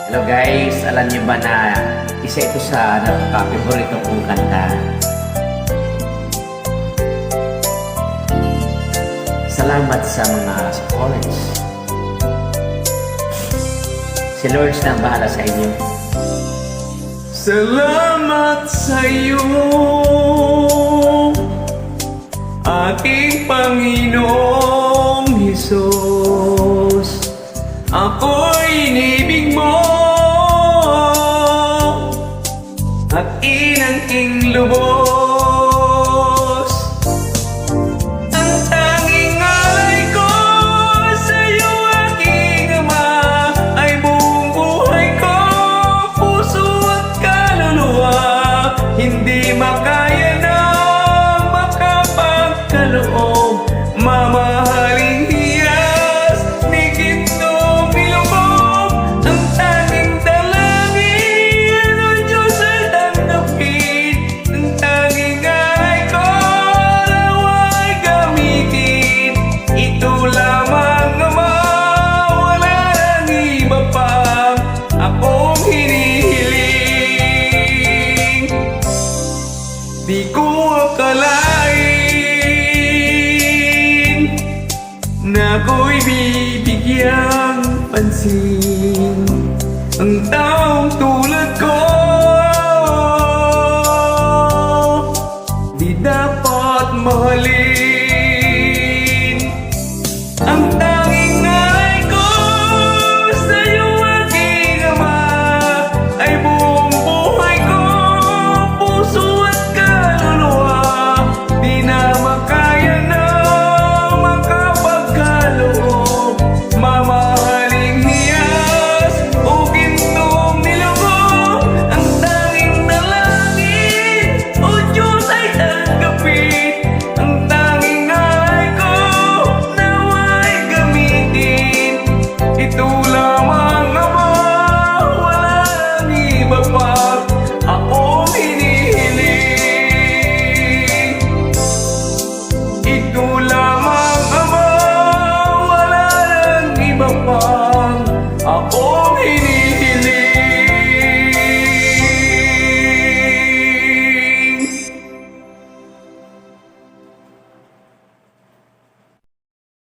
Hello guys, alam niyo ba na isa ito sa napaka-favorito kong kanta? Salamat sa mga supports. Si Lord na bahala sa inyo. Salamat sa iyo, aking Panginoong Hesus. Ako'y inibig mo at inangking lubos. Ang tanging alay ko sa iyo, aking Ama, ay buong buhay ko, puso at kaluluwa. Hindi makaya na makapagkaloob, mamahaling hiyas ni gintong ilubog. Ang tanging dalangin, O Diyos, ay tanggapin. Ang tanging alay ko, nawa'y gamitin. Ito lamang, Ama, wala nang iba pa akong hinihiling. Di ko akalain na ako'y bibigyang pansin. Ang taong tulad ko di dapat mahalin. Ang tanging alay ko sa iyo, aking Ama, ay buong buhay ko, puso at kaluluwa. Di na makaya na makapagkaloob, mamahaling hiyas o gintong nilubog. Ang tanging dalangin, O Diyos, ay tanggapin. Ang tanging alay ko, nawa'y gamitin. Ito lamang, Ama, wala nang iba pa akong hinihiling. Ito lamang, Ama, wala nang iba pa ako